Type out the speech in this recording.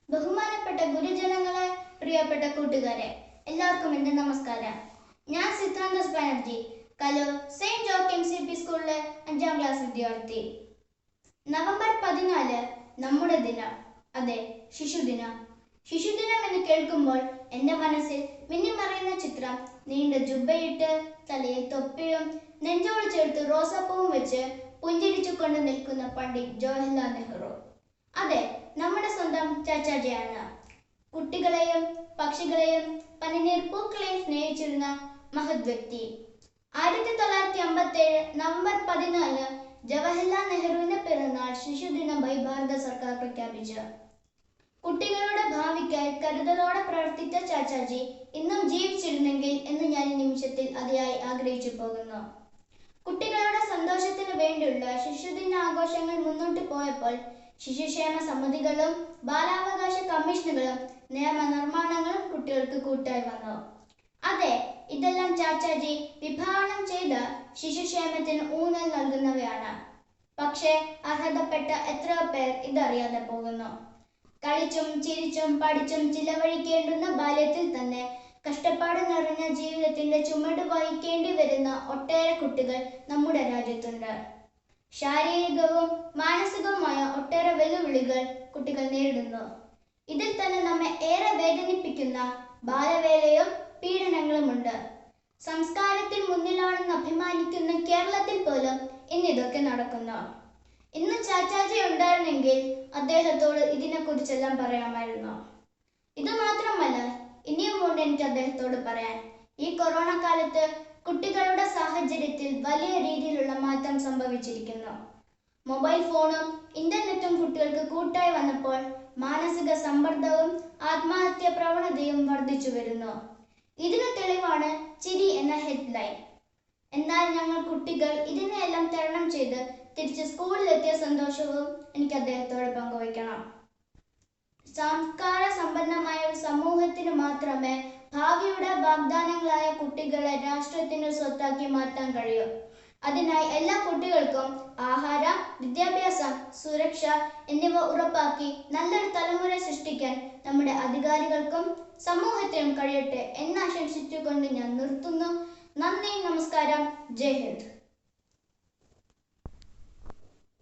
ബഹുമാനപ്പെട്ട ഗുരുജനങ്ങളെ, പ്രിയപ്പെട്ട കൂട്ടുകാരെ, എല്ലാവർക്കും എൻ്റെ നമസ്കാരം. ഞാൻ സിദ്ധാന്തസ് ബാനർജി, കലൂർ സെയിന്റ് ജോക്കിംസ് CP സ്കൂളിലെ 5ാം ക്ലാസ് വിദ്യാർത്ഥി. നവംബർ 14 നമ്മുടെ ദിനം, അതെ, ശിശുദിനം. ശിശുദിനം എന്ന് കേൾക്കുമ്പോൾ എൻ്റെ മനസ്സിൽ മിന്നിമറയുന്ന ചിത്രം നീണ്ട ജുബ്ബയിട്ട് തലയിൽ തൊപ്പിയും നെഞ്ചോട് ചേർത്ത് റോസാപ്പൂവും വെച്ച് പുഞ്ചിരിച്ചുകൊണ്ട് നിൽക്കുന്ന പണ്ഡിറ്റ് ജവഹർലാൽ നെഹ്റു. അതെ, നമ്മുടെ സ്വന്തം ചാച്ചാജിയാണ്. കുട്ടികളെയും പക്ഷികളെയും പനിനീർ പൂക്കളെയും സ്നേഹിച്ചിരുന്ന മഹത് വ്യക്തി. 1957 നവംബർ 14 ജവഹർലാൽ നെഹ്റുവിന്റെ പിറന്നാൾ ശിശുദിനമായി ഭാരത സർക്കാർ പ്രഖ്യാപിച്ചു. കുട്ടികളുടെ ഭാവിക്കായി കരുതലോടെ പ്രവർത്തിച്ച ചാച്ചാജി ഇന്നും ജീവിച്ചിരുന്നെങ്കിൽ എന്ന് ഞാൻ ഈ നിമിഷത്തിൽ അതിയായി ആഗ്രഹിച്ചു പോകുന്നു. കുട്ടികളുടെ സന്തോഷത്തിന് വേണ്ടിയുള്ള ശിശുദിന ആഘോഷങ്ങൾ മുന്നോട്ട് പോയപ്പോൾ ശിശുക്ഷേമ സമിതികളും ബാലാവകാശ കമ്മീഷനുകളും നിയമനിർമ്മാണങ്ങളും കുട്ടികൾക്ക് കൂട്ടായി വന്നു. അതെ, ഇതെല്ലാം ചാച്ചാജി വിഭാവനം ചെയ്ത ശിശുക്ഷേമത്തിന് ഊന്നൽ നൽകുന്നവയാണ്. പക്ഷേ അർഹതപ്പെട്ട എത്രയോ പേർ ഇതറിയാതെ പോകുന്നു. കളിച്ചും ചിരിച്ചും പഠിച്ചും ചിലവഴിക്കേണ്ടുന്ന ബാല്യത്തിൽ തന്നെ കഷ്ടപ്പാട് നിറഞ്ഞ ജീവിതത്തിന്റെ ചുമട് വഹിക്കേണ്ടി വരുന്ന ഒട്ടേറെ കുട്ടികൾ നമ്മുടെ രാജ്യത്തുണ്ട്. ശാരീരികവും മാനസികവുമായ ഒട്ടേറെ വെല്ലുവിളികൾ കുട്ടികൾ നേരിടുന്നു. ഇതിൽ തന്നെ നമ്മെ ഏറെ വേദനിപ്പിക്കുന്ന ബാലവേലയും പീഡനങ്ങളുമുണ്ട്. സംസ്കാരത്തിൽ മുന്നിലാണെന്ന് അഭിമാനിക്കുന്ന കേരളത്തിൽ പോലും ഇന്നിതൊക്കെ നടക്കുന്നു. ഇന്ന് ചാച്ചാജി ഉണ്ടായിരുന്നെങ്കിൽ അദ്ദേഹത്തോട് ഇതിനെക്കുറിച്ചെല്ലാം പറയാമായിരുന്നു. ഇത് മാത്രമല്ല, ഇനിയുമുണ്ട് എനിക്ക് അദ്ദേഹത്തോട് പറയാൻ. ഈ കൊറോണ കാലത്ത് കുട്ടികളുടെ സാഹചര്യത്തിൽ വലിയ രീതിയിലുള്ള മാറ്റം സംഭവിച്ചിരിക്കുന്നു. മൊബൈൽ ഫോണും ഇന്റർനെറ്റും കുട്ടികൾക്ക് കൂട്ടായി വന്നപ്പോൾ മാനസിക സമ്മർദ്ദവും ആത്മഹത്യാ പ്രവണതയും വർദ്ധിച്ചു വരുന്നു. ഇതിന് തെളിവാണ് ചിരി എന്ന ഹെഡ്ലൈൻ. എന്നാൽ ഞങ്ങൾ കുട്ടികൾ ഇതിനെയെല്ലാം തരണം ചെയ്ത് തിരിച്ച് സ്കൂളിലെത്തിയ സന്തോഷവും എനിക്ക് അദ്ദേഹത്തോട് പങ്കുവയ്ക്കണം. സംസ്കാര സമ്പന്നമായ ഒരു സമൂഹത്തിന് മാത്രമേ ഭാവിയുടെ വാഗ്ദാനങ്ങളായ കുട്ടികളെ രാഷ്ട്രത്തിന്റെ സ്വത്താക്കി മാറ്റാൻ കഴിയൂ. അതിനായി എല്ലാ കുട്ടികൾക്കും ആഹാരം, വിദ്യാഭ്യാസം, സുരക്ഷ എന്നിവ ഉറപ്പാക്കി നല്ലൊരു തലമുറ സൃഷ്ടിക്കാൻ നമ്മുടെ അധികാരികൾക്കും സമൂഹത്തിനും കഴിയട്ടെ എന്ന് ആശംസിച്ചുകൊണ്ട് ഞാൻ നിർത്തുന്നു. നന്ദി, നമസ്കാരം, ജയ് ഹിന്ദ്.